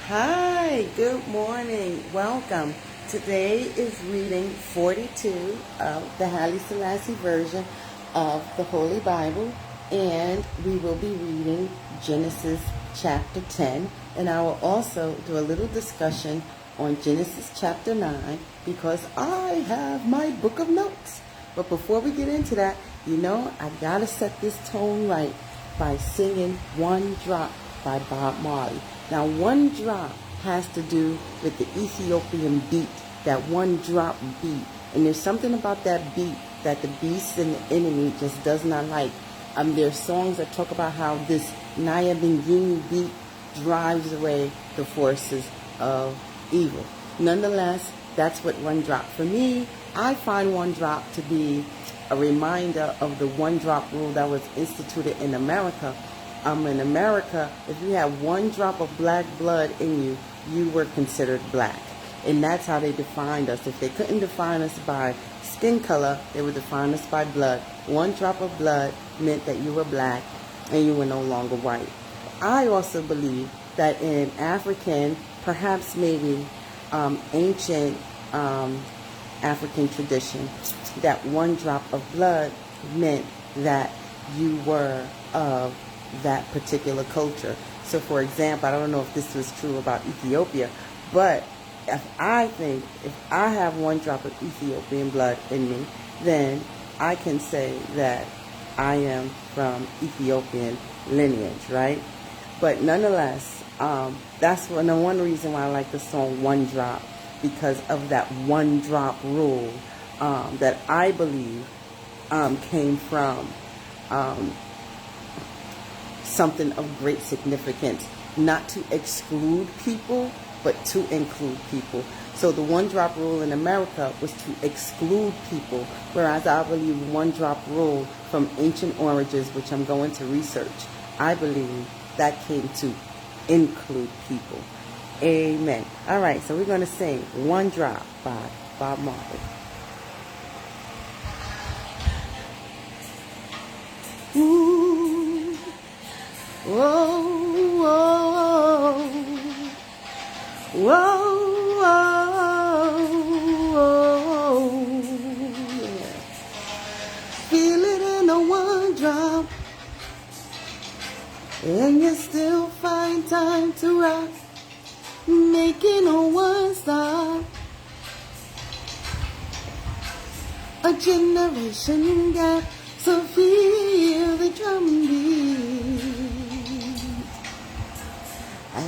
Hi, good morning. Welcome. Today is reading 42 of the Haile Selassie version of the Holy Bible, and we will be reading Genesis chapter 10, and I will also do a little discussion on Genesis chapter 9 because I have my book of notes. But before we get into that, I gotta set this tone right by singing One Drop by Bob Marley. Now, one drop has to do with the Ethiopian beat, that one drop beat. And there's something about that beat that the beast and the enemy just does not like. There's songs that talk about how this Naya Bingini beat drives away the forces of evil. Nonetheless, that's what one drop. For me, I find one drop to be a reminder of the one drop rule that was instituted in America. In America, if you had one drop of black blood in you, you were considered black. And that's how they defined us. If they couldn't define us by skin color, they would define us by blood. One drop of blood meant that you were black and you were no longer white. I also believe that in African, perhaps maybe ancient African tradition, that one drop of blood meant that you were of that particular culture. So for example, I don't know if this was true about Ethiopia, but if I have one drop of Ethiopian blood in me, then I can say that I am from Ethiopian lineage, right? But nonetheless, that's one reason why I like the song One Drop, because of that one drop rule that I believe came from something of great significance, not to exclude people, but to include people. So the one drop rule in America was to exclude people, whereas I believe one drop rule from ancient origins, which I'm going to research, I believe that came to include people. Amen. All right, so we're going to sing One Drop by Bob Marley. Ooh. Whoa, whoa, whoa, whoa, yeah. Feel it in a one drop, and you still find time to rock, making a one stop. A generation gap, so feel the drum beat.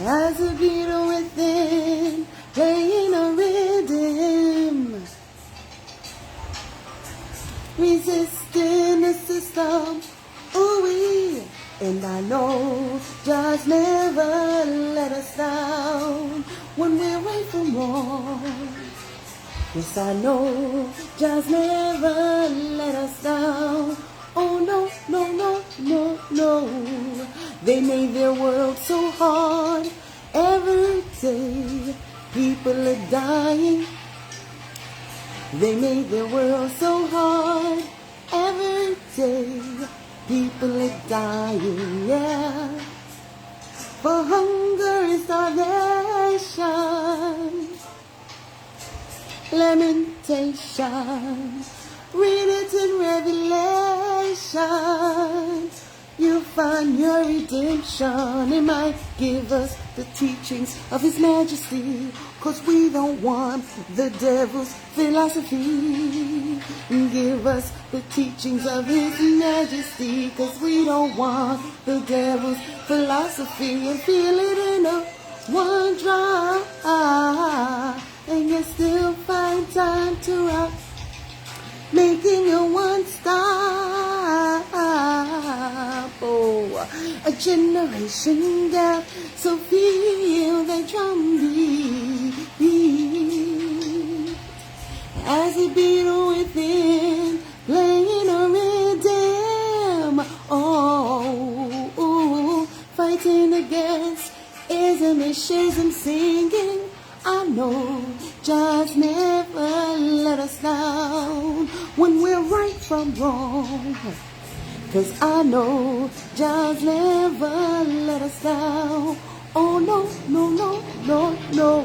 As a beat within, playing a rhythm, resisting the system, ooh-wee. And I know just never let us down when we're right from wrong. Yes, I know just never let us down. Oh no, no, no, no, no. They made their world so hard. Every day people are dying. They made their world so hard. Every day people are dying, yeah. For hunger and starvation, lamentation. Read it in Revelation. You'll find your redemption. It might give us the teachings of His Majesty, 'cause we don't want the devil's philosophy. Give us the teachings of His Majesty, 'cause we don't want the devil's philosophy. And feel it in a one drop, and you still find time to rock, making a one stop. Oh, a generation gap, so feel the drum beat as it beat within, playing a rhythm. Oh, fighting against ism and schism, singing. I know just never let us down when we're right from wrong. 'Cause I know just never let us down. Oh no, no, no, no, no.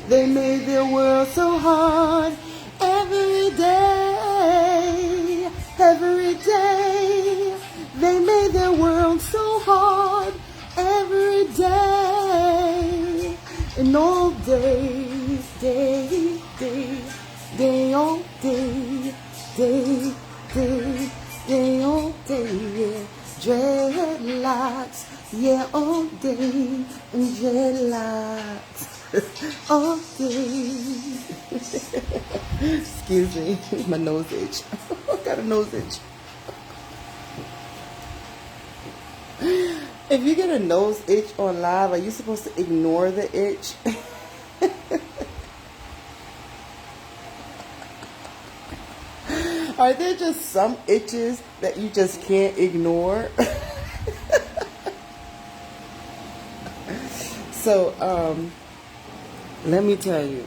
They made their world so hard every day, every day. They made their world so hard every day. And all day, day, day, day, all day, day, day, day, all day, yeah. Dreadlocks, yeah, all day, and dreadlocks, all day. Excuse me, my nose itch. I got a nose itch. If you get a nose itch on live, are you supposed to ignore the itch? Are there just some itches that you just can't ignore? So, let me tell you.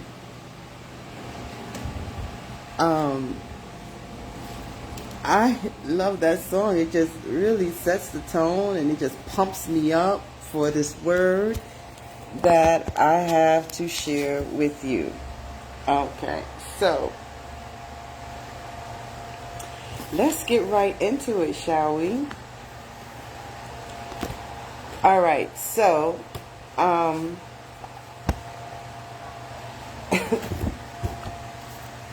I love that song. It just really sets the tone and it just pumps me up for this word that I have to share with you. Okay, so let's get right into it, shall we? All right, so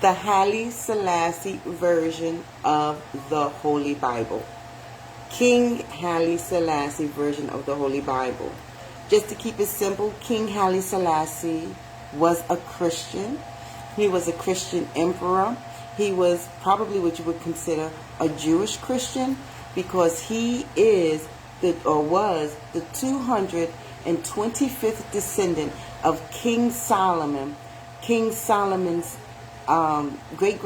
the Haile Selassie version of the Holy Bible. King Haile Selassie version of the Holy Bible. Just to keep it simple, King Haile Selassie was a Christian. He was a Christian emperor. He was probably what you would consider a Jewish Christian because he is was the 225th descendant of King Solomon. King Solomon's great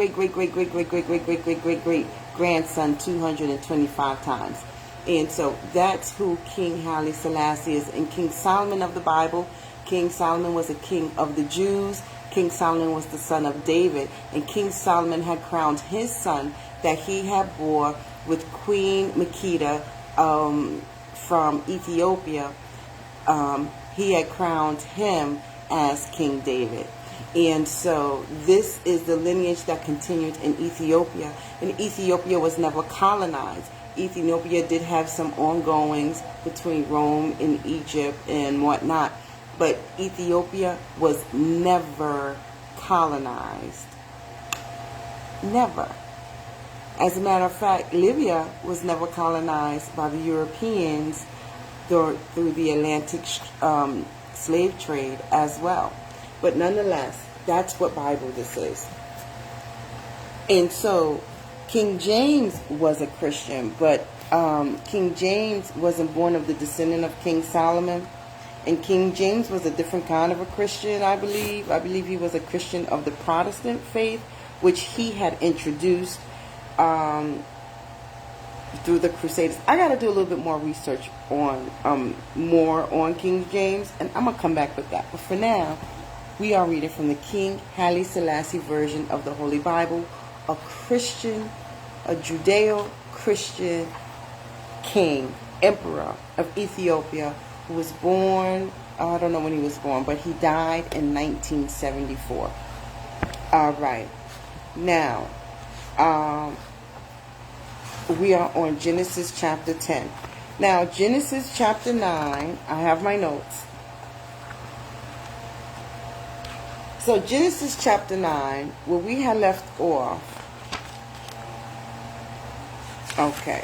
grandson 225 times. And so that's who King Haile Selassie is. And King Solomon of the Bible, King Solomon was a king of the Jews. King Solomon was the son of David. And King Solomon had crowned his son that he had bore with Queen Makeda from Ethiopia. He had crowned him as King David. And so this is the lineage that continued in Ethiopia. And Ethiopia was never colonized. Ethiopia did have some ongoings between Rome and Egypt and whatnot. But Ethiopia was never colonized. Never. As a matter of fact, Libya was never colonized by the Europeans through the Atlantic slave trade as well. But nonetheless, that's what Bible this is. And so, King James was a Christian, but King James wasn't born of the descendant of King Solomon. And King James was a different kind of a Christian, I believe. I believe he was a Christian of the Protestant faith, which he had introduced through the Crusades. I got to do a little bit more research on King James, and I'm going to come back with that. But for now, we are reading from the King Haile Selassie version of the Holy Bible, a Christian, a Judeo-Christian king, emperor of Ethiopia, who was born, I don't know when he was born, but he died in 1974. All right. Now, we are on Genesis chapter 10. Now, Genesis chapter 9, I have my notes. So, Genesis chapter 9, where we had left off. Okay.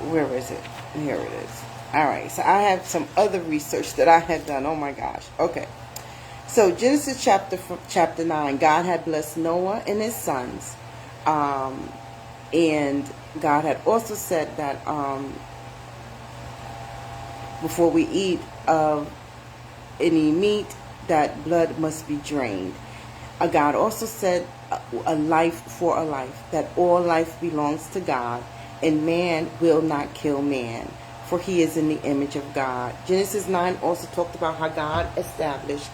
Where is it? Here it is. All right. So, I have some other research that I had done. Oh, my gosh. Okay. So, Genesis chapter 9, God had blessed Noah and his sons. And God had also said that before we eat of any meat, that blood must be drained. God also said a life for a life, that all life belongs to God, and man will not kill man, for he is in the image of God. Genesis 9 also talked about how God established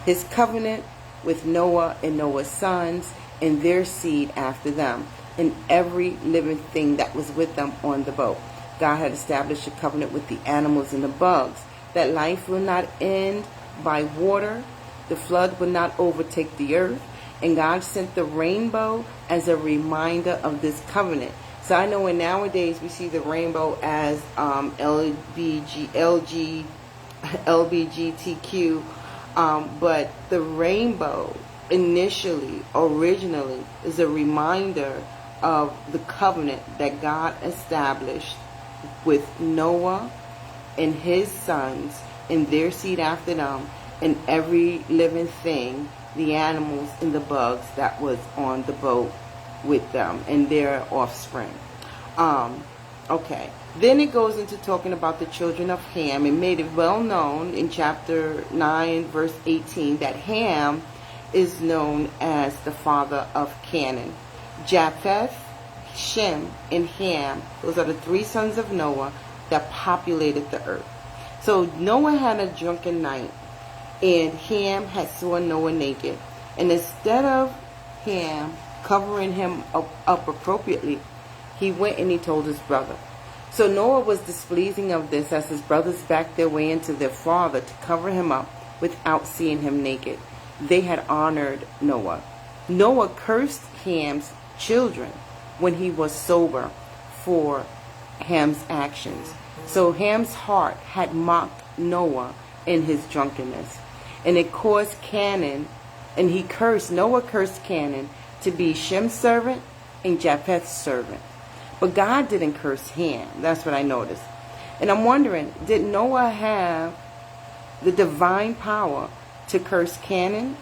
his covenant with Noah and Noah's sons and their seed after them, and every living thing that was with them on the boat. God had established a covenant with the animals and the bugs, that life will not end by water. The flood will not overtake the earth. And God sent the rainbow as a reminder of this covenant. So I know in nowadays we see the rainbow as LBGTQ, but the rainbow originally, is a reminder of the covenant that God established with Noah and his sons and their seed after them, and every living thing, the animals and the bugs that was on the boat with them and their offspring. Okay. Then it goes into talking about the children of Ham, and made it well known in chapter 9, verse 18, that Ham is known as the father of Canaan. Japheth, Shem, and Ham, those are the three sons of Noah that populated the earth. So Noah had a drunken night, and Ham had saw Noah naked. And instead of Ham covering him up appropriately, he went and he told his brother. So Noah was displeasing of this as his brothers backed their way into their father to cover him up without seeing him naked. They had honored Noah. Noah cursed Ham's children when he was sober for Ham's actions. So Ham's heart had mocked Noah in his drunkenness. And it caused Canaan, and Noah cursed Canaan to be Shem's servant and Japheth's servant. But God didn't curse Ham. That's what I noticed. And I'm wondering, did Noah have the divine power to curse Canaan?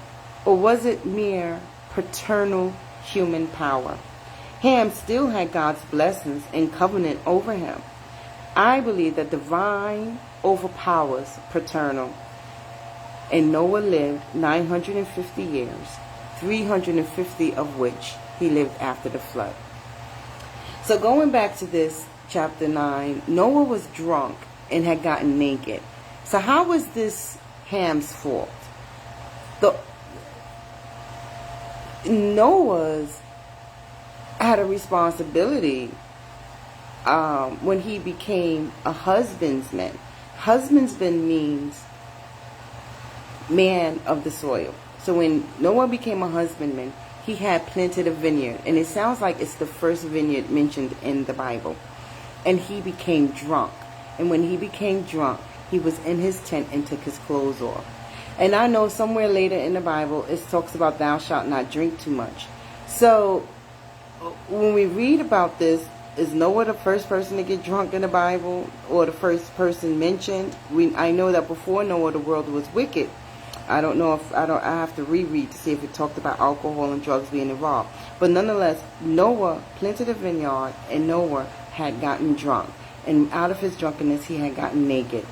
Or was it mere paternal human power? Ham still had God's blessings and covenant over him. I believe that divine overpowers paternal. And Noah lived 950 years, 350 of which he lived after the flood. So going back to this chapter 9, Noah was drunk and had gotten naked. So how was this Ham's fault? Noah's had a responsibility when he became a husbandman. Husbandman means man of the soil. So when Noah became a husbandman, he had planted a vineyard. And it sounds like it's the first vineyard mentioned in the Bible. And he became drunk. And when he became drunk, he was in his tent and took his clothes off. And I know somewhere later in the Bible, it talks about thou shalt not drink too much. So when we read about this, is Noah the first person to get drunk in the Bible, or the first person mentioned? I know that before Noah, the world was wicked. I don't know if I have to reread to see if it talked about alcohol and drugs being involved. But nonetheless, Noah planted a vineyard, and Noah had gotten drunk, and out of his drunkenness, he had gotten naked.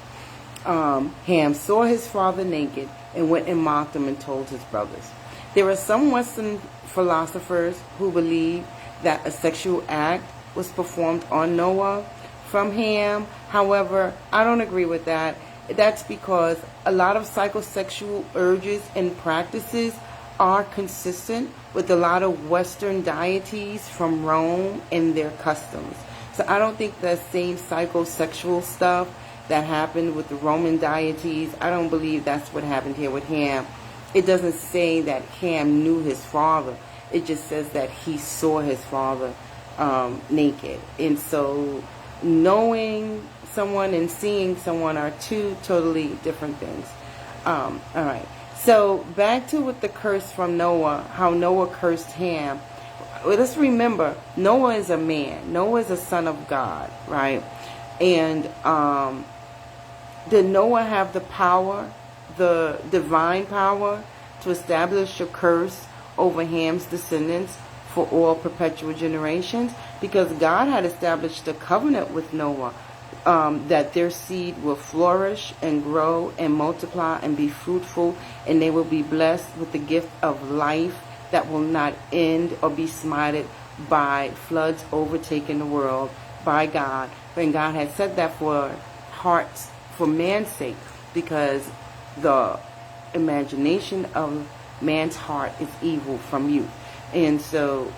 Ham saw his father naked and went and mocked him and told his brothers. There are some Western philosophers who believe that a sexual act was performed on Noah from Ham. However, I don't agree with that. That's because a lot of psychosexual urges and practices are consistent with a lot of Western deities from Rome and their customs. So I don't think the same psychosexual stuff that happened with the Roman deities, I don't believe that's what happened here with Ham. It doesn't say that Ham knew his father. It just says that he saw his father naked. And so knowing someone and seeing someone are two totally different things. All right. So back to with the curse from Noah, how Noah cursed Ham. Well, let's remember, Noah is a man. Noah is a son of God, right? And did Noah have the power, the divine power, to establish a curse over Ham's descendants for all perpetual generations? Because God had established a covenant with Noah that their seed will flourish and grow and multiply and be fruitful, and they will be blessed with the gift of life that will not end or be smited by floods overtaking the world by God. And God had said that for hearts, for man's sake, because the imagination of man's heart is evil from youth. And so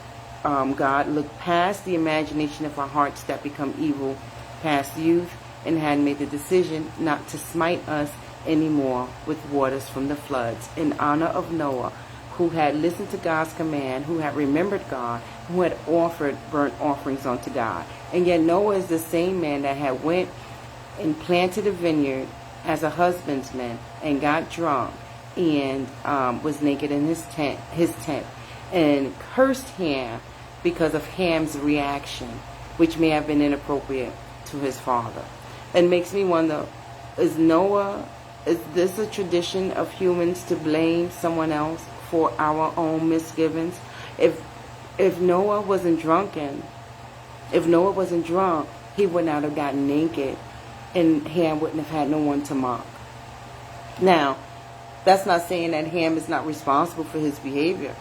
God looked past the imagination of our hearts that become evil, past youth, and had made the decision not to smite us anymore with waters from the floods, in honor of Noah, who had listened to God's command, who had remembered God, who had offered burnt offerings unto God. And yet Noah is the same man that had went and planted a vineyard as a husbandman and got drunk and was naked in his tent, and cursed Ham because of Ham's reaction, which may have been inappropriate to his father. It makes me wonder, is this a tradition of humans to blame someone else for our own misgivings? If Noah wasn't drunk, he would not have gotten naked, and Ham wouldn't have had no one to mock. Now, that's not saying that Ham is not responsible for his behavior.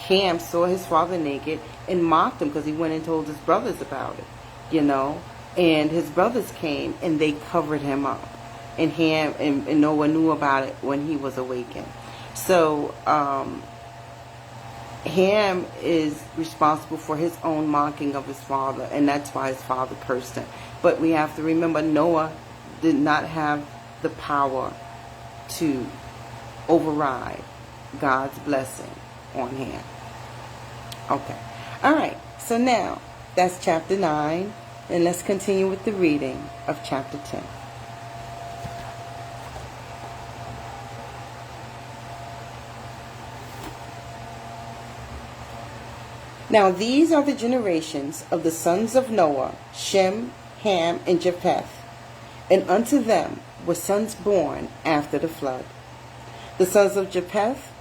Ham saw his father naked and mocked him because he went and told his brothers about it, and his brothers came and they covered him up, and Ham and Noah knew about it when he was awakened. So Ham is responsible for his own mocking of his father, and that's why his father cursed him. But we have to remember, Noah did not have the power to override God's blessing on Ham. Okay. All right. So now, that's chapter 9, and let's continue with the reading of chapter 10. Now these are the generations of the sons of Noah, Shem, Ham, and Japheth. And unto them were sons born after the flood. The sons of Japheth,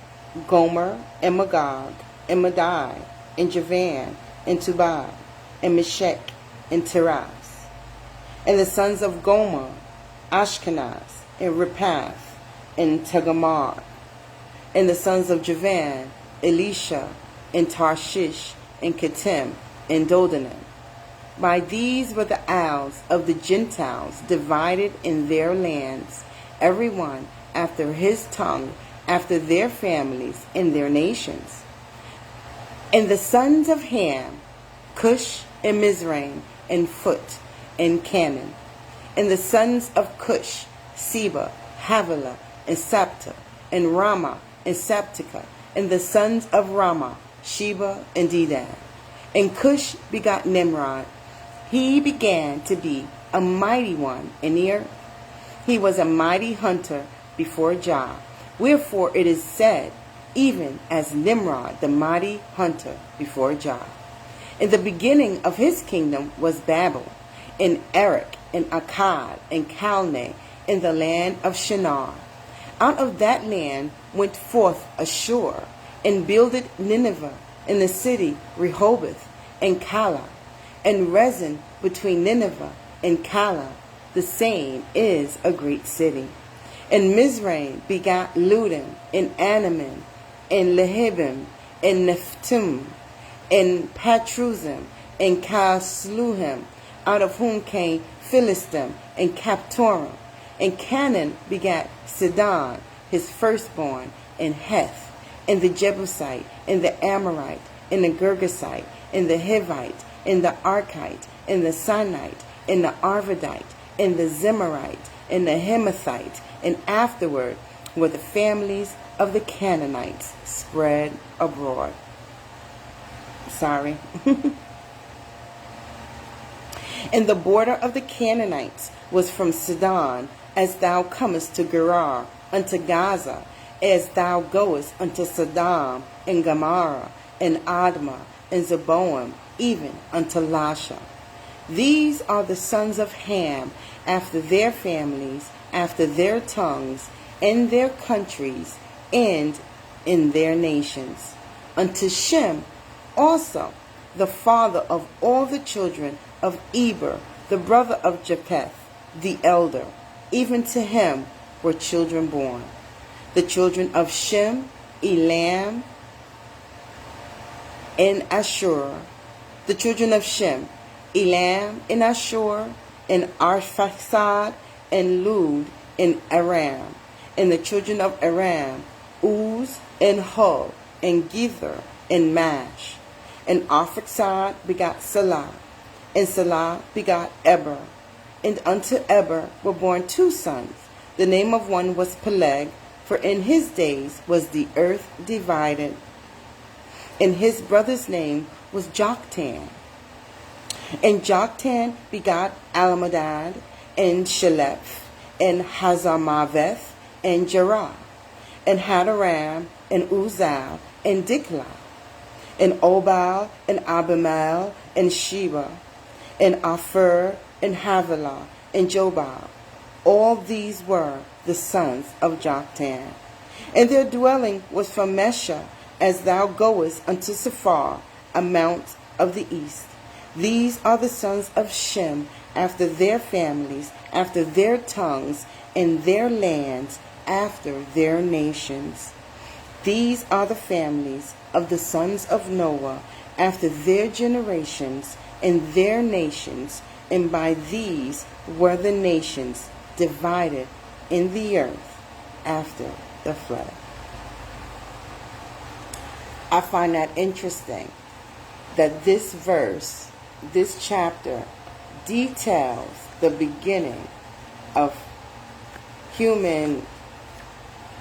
Gomer, and Magog, and Madai, and Javan, and Tubal, and Meshech, and Tiras. And the sons of Gomer, Ashkenaz, and Rephath, and Tegamar. And the sons of Javan, Elisha, and Tarshish, and Kittim, and Dodanim. By these were the isles of the Gentiles divided in their lands, every one after his tongue, after their families and their nations. And the sons of Ham, Cush, and Mizraim, and Phut, and Canaan. And the sons of Cush, Seba, Havilah, and Sapta, and Ramah, and Saptica. And the sons of Ramah, Sheba, and Dedan. And Cush begot Nimrod. He began to be a mighty one in the earth. He was a mighty hunter before Jah. Wherefore it is said, even as Nimrod, the mighty hunter before Jah. And the beginning of his kingdom was Babel, and Erech, and Akkad, and Calneh, in the land of Shinar. Out of that land went forth Ashur, and builded Nineveh, in the city Rehoboth, and Calah, and Rezin between Nineveh and Calah, the same is a great city. And Mizraim begat Ludim, and Anamim, and Lehibim, and Nephtim, and Patruzim, and Casluhim, out of whom came Philistim, and Captorim. And Canaan begat Sidon, his firstborn, and Heth, and the Jebusite, and the Amorite, and the Girgasite, and the Hivite, and the Archite, and the Sinite, and the Arvadite, and the Zemarite, and the Hemathite. And afterward were the families of the Canaanites spread abroad. And the border of the Canaanites was from Sidon, as thou comest to Gerar, unto Gaza, as thou goest unto Sodom, and Gomorrah, and Admah, and Zeboim, even unto Lasha. These are the sons of Ham, after their families, after their tongues, in their countries, and in their nations. Unto Shem also, the father of all the children of Eber, the brother of Japheth, the elder, even to him were children born. The children of Shem, Elam, and Ashur. The children of Shem, Elam, and Ashur, and Arphaxad, and Lud, and Aram. And the children of Aram, Uz, and Hul, and Gether, and Mash. And Arphaxad begot Salah, and Salah begot Eber, And unto Eber were born 2 sons. The name of one was Peleg, for in his days was the earth divided. And his brother's name was Joktan. And Joktan begot Almadad, and Sheleph, and Hazarmaveth, and Jerah, and Hadaram, and Uzal, and Diklah, and Obal, and Abimael, and Sheba, and Aphir, and Havilah, and Jobal. All these were the sons of Joktan. And their dwelling was from Mesha, as thou goest unto Sephar, a mount of the east. These are the sons of Shem, after their families, after their tongues, and their lands, after their nations. These are the families of the sons of Noah, after their generations, and their nations, and by these were the nations divided in the earth after the flood. I find that interesting that this verse, this chapter, details the beginning of human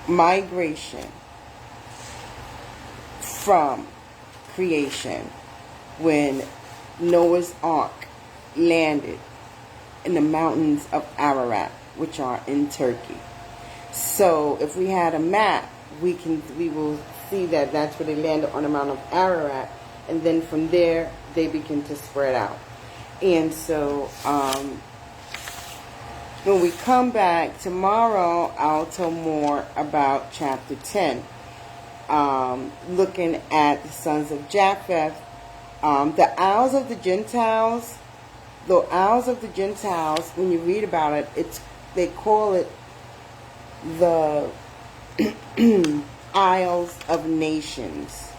migration from creation when Noah's Ark landed in the mountains of Ararat, which are in Turkey. So if we had a map, we will see that that's where they landed, on the mountain of Ararat, and then from there they begin to spread out. And so when we come back tomorrow, I'll tell more about chapter 10, looking at the sons of Japheth. The Isles of the Gentiles, when you read about it, they call it the Isles of Nations.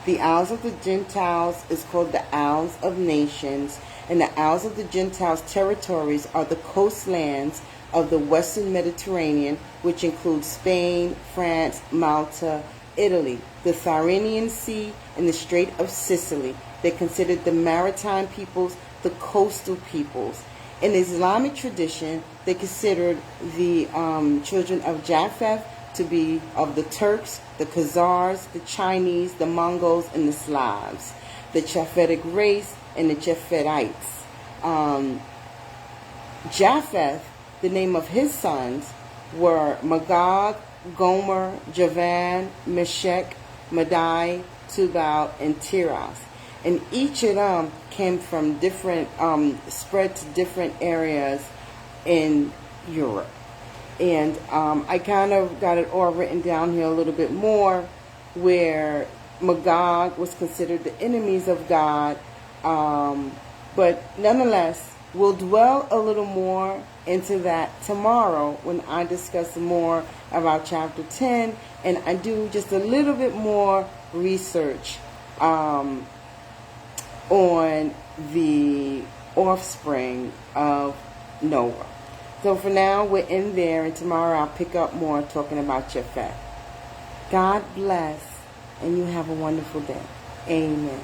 The Isles of the Gentiles is called the Isles of Nations, and the Isles of the Gentiles territories are the coastlands of the Western Mediterranean, which include Spain, France, Malta, Italy, the Tyrrhenian Sea, and the Strait of Sicily. They're considered the maritime peoples, the coastal peoples. In Islamic tradition, they considered the children of Japheth to be of the Turks, the Khazars, the Chinese, the Mongols, and the Slavs, the Japhetic race, and the Japhetites. Japheth, the name of his sons, were Magog, Gomer, Javan, Meshech, Madai, Tubal, and Tiras. And each of them came from different, spread to different areas in Europe. And I kind of got it all written down here a little bit more, where Magog was considered the enemies of God. But nonetheless, we'll dwell a little more into that tomorrow when I discuss more about chapter 10, and I do just a little bit more research on the offspring of Noah. So for now, we're in there, and tomorrow I'll pick up more talking about Japheth. God bless, and you have a wonderful day. Amen.